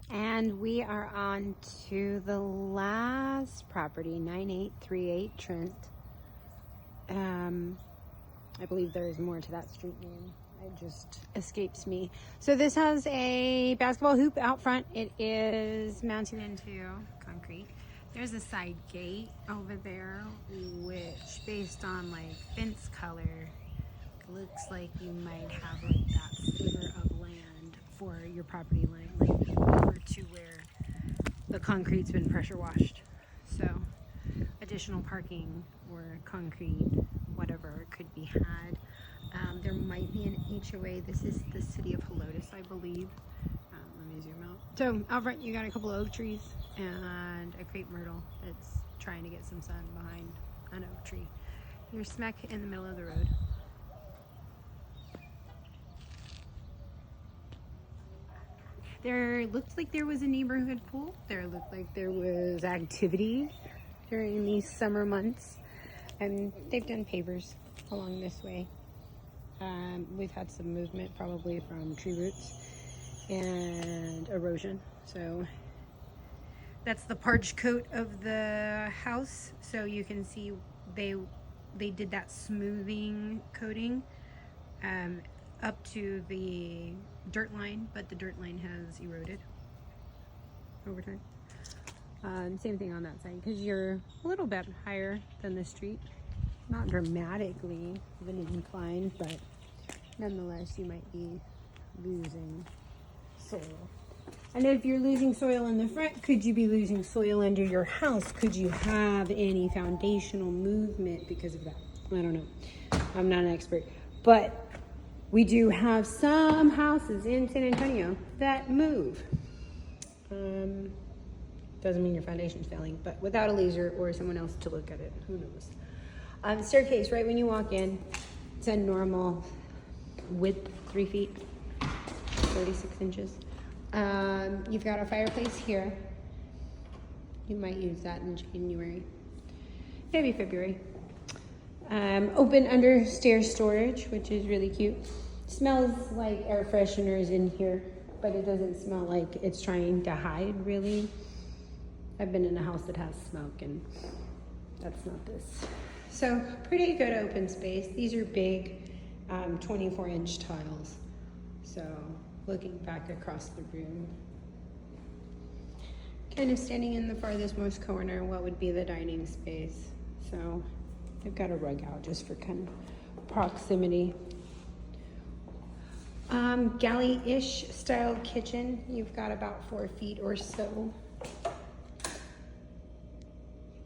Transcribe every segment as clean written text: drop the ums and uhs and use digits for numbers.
And we are on to the last property, 9838 Trent. I believe there is more to that street name. It just escapes me. So this has a basketball hoop out front. It is mounted into concrete. There's a side gate over there, which based on like fence color, looks like you might have like that sliver of land for your property line, like over to where the concrete's been pressure washed. So additional parking or concrete, whatever could be had. There might be an HOA. This is the city of Helotes, I believe. Let me zoom out. So out front you got a couple of oak trees and a crepe myrtle that's trying to get some sun behind an oak tree. You're smack in the middle of the road. There looked like there was a neighborhood pool. There looked like there was activity during these summer months. And they've done pavers along this way. We've had some movement probably from tree roots and erosion. So that's the parged coat of the house. So you can see they did that smoothing coating up to the dirt line, but the dirt line has eroded over time. Same thing on that side because you're a little bit higher than the street. Not dramatically of an incline, but nonetheless you might be losing soil. And if you're losing soil in the front, could you be losing soil under your house? Could you have any foundational movement because of that? I don't know. I'm not an expert. But we do have some houses in San Antonio that move. Doesn't mean your foundation's failing, but without a laser or someone else to look at it, who knows? Staircase, right when you walk in, it's a normal width, 3 feet, 36 inches. You've got a fireplace here. You might use that in January, maybe February. Open under stairs storage, which is really cute. Smells like air fresheners in here, but it doesn't smell like it's trying to hide, really. I've been in a house that has smoke, and that's not this. So pretty good open space. These are big 24-inch tiles. So looking back across the room, kind of standing in the farthest most corner, what would be the dining space. So they've got a rug out just for kind of proximity. Galley-ish style kitchen. You've got about 4 feet or so.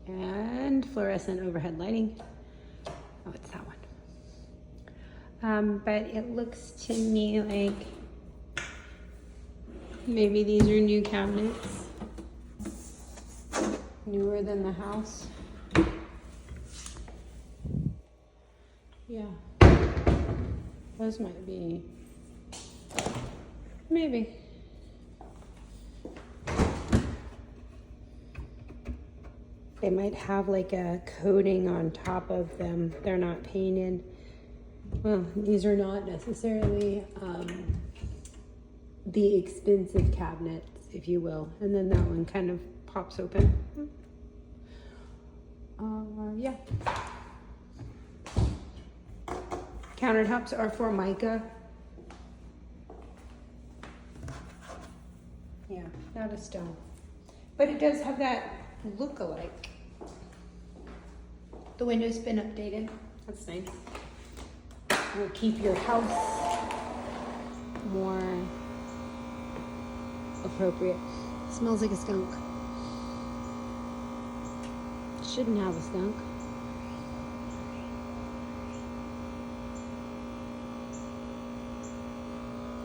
And fluorescent overhead lighting. Oh, it's that one. But it looks to me like maybe these are new cabinets. Newer than the house. Yeah. Those might be. Maybe. They might have like a coating on top of them. They're not painted. Well, these are not necessarily the expensive cabinets, if you will. And then that one kind of pops open. Yeah. Countertops are Formica. Yeah, not a stone. But it does have that look-alike. The window's been updated. That's nice. Will keep your house more appropriate. Smells like a skunk. Shouldn't have a skunk.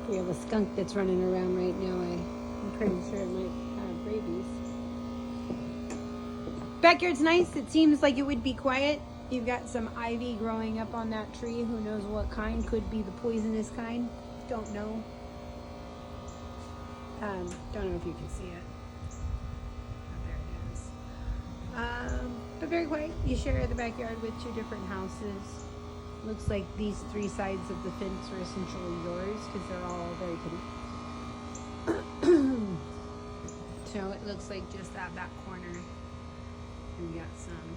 If we have a skunk that's running around right now, I'm pretty sure it might have rabies. Backyard's nice. It seems like it would be quiet. You've got some ivy growing up on that tree. Who knows what kind? Could be the poisonous kind. Don't know. Don't know if you can see it. Oh, there it is. But very quiet. You share the backyard with 2 different houses. Looks like these 3 sides of the fence are essentially yours because they're all very pretty. So it looks like just that back corner, we got some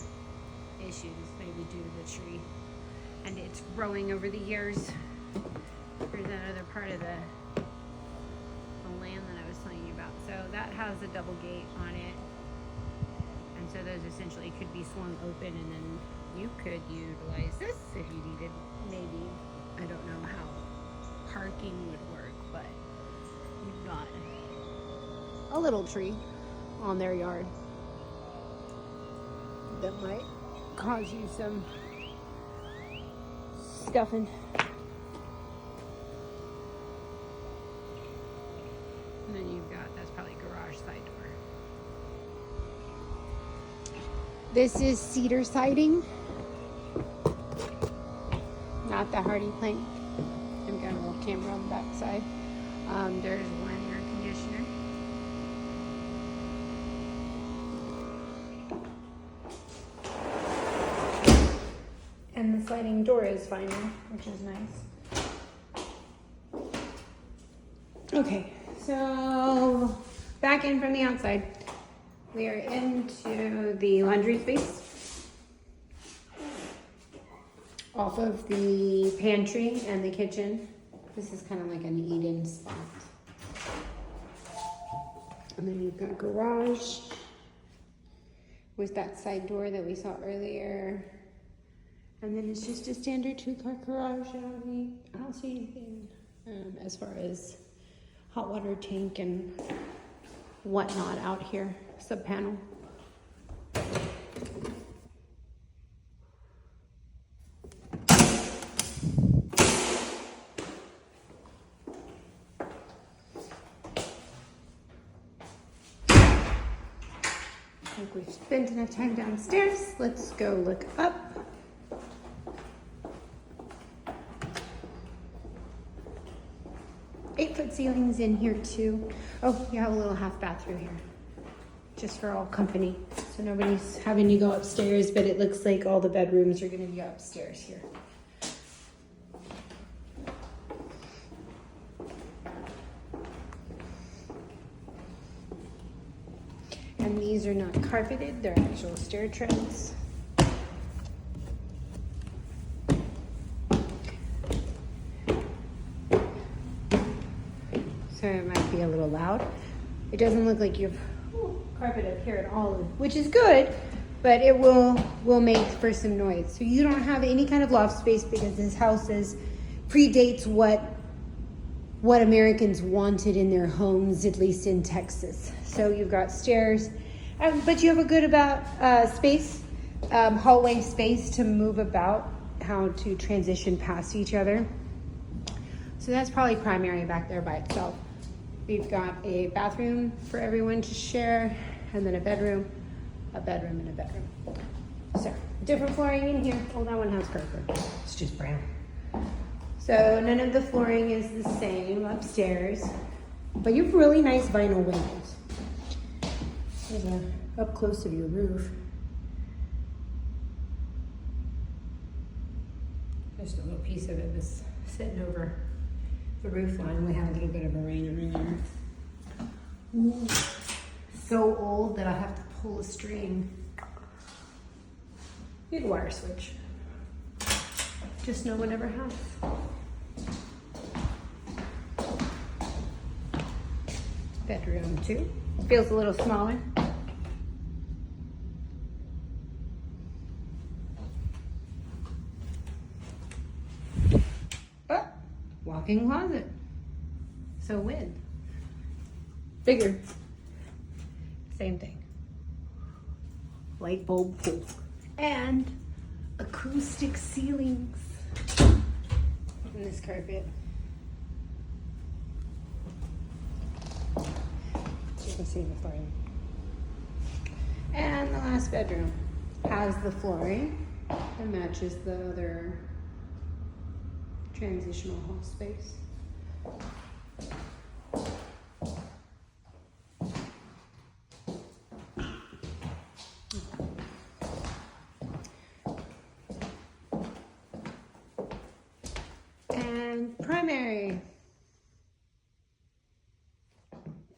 issues, maybe due to the tree. And it's growing over the years. Here's that other part of the land that I was telling you about. So that has a double gate on it. And so those essentially could be swung open, and then you could utilize this if you needed, maybe. I don't know how parking would work, but you've got a little tree on their yard that might cause you some scuffing. And then you've got, that's probably garage side door. This is cedar siding, not the hardy plank. I've got a little camera on the back side. There's one air conditioner. And the sliding door is vinyl, which is nice. Okay, so back in from the outside. We are into the laundry space. Off of the pantry and the kitchen. This is kind of like an eat-in spot. And then you've got garage with that side door that we saw earlier. And then it's just a standard 2-car garage. I don't see anything as far as hot water tank and whatnot out here. Sub panel. I think we've spent enough time downstairs. Let's go look up. Eight-foot ceilings in here too. Oh, you have a little half bath through here, just for all company. So nobody's having to go upstairs, but it looks like all the bedrooms are gonna be upstairs here. And these are not carpeted, they're actual stair treads. So it might be a little loud. It doesn't look like you've carpet up here at all, which is good, but it will make for some noise. So you don't have any kind of loft space because this house predates what Americans wanted in their homes, at least in Texas. So you've got stairs, but you have a good space, hallway space to move about, how to transition past each other. So that's probably primary back there by itself. We've got a bathroom for everyone to share, and then a bedroom, and a bedroom. So, different flooring in here. Oh, that one has carpet. It's just brown. So, none of the flooring is the same upstairs, but you have really nice vinyl windows. There's an up close of your roof. Just a little piece of it that's sitting over the roof line. We had a little bit of a rain earlier. Ooh, so old that I have to pull a string. Big wire switch. Just no one ever has. Bedroom 2. Feels a little smaller. Walk-in closet. So width. Bigger. Same thing. Light bulb pool. And acoustic ceilings. In this carpet. You can see the flooring. And the last bedroom has the flooring that matches the other transitional hall space. And primary.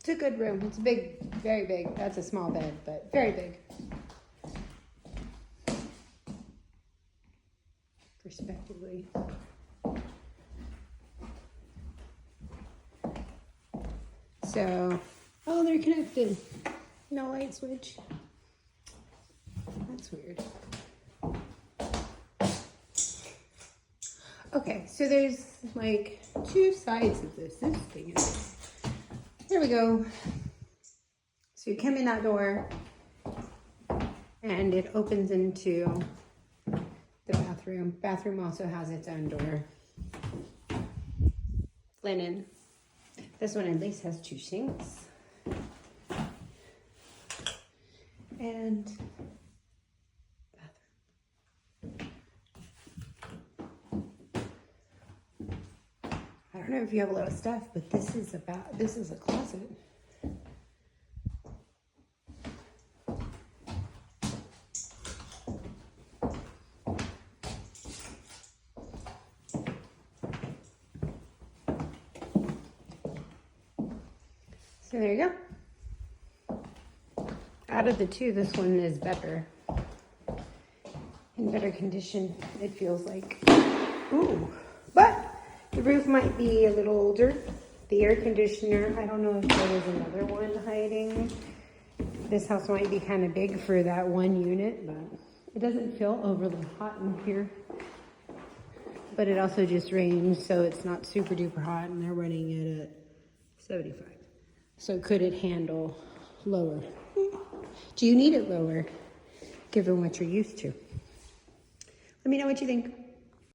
It's a good room. It's big, very big. That's a small bed, but very big. Respectively. So, oh, they're connected. No light switch. That's weird. Okay, so there's like two sides of this. This thing is. Here we go. So you come in that door, and it opens into the bathroom. Bathroom also has its own door. Linen. This one at least has two sinks. And bathroom. I don't know if you have a lot of stuff, but this is a closet. So there you go. Out of the two, this one is better. In better condition, it feels like. Ooh. But the roof might be a little older. The air conditioner, I don't know if there was another one hiding. This house might be kind of big for that one unit, but it doesn't feel overly hot in here. But it also just rains, so it's not super duper hot, and they're running it at 75. So could it handle lower? Do you need it lower, given what you're used to? Let me know what you think.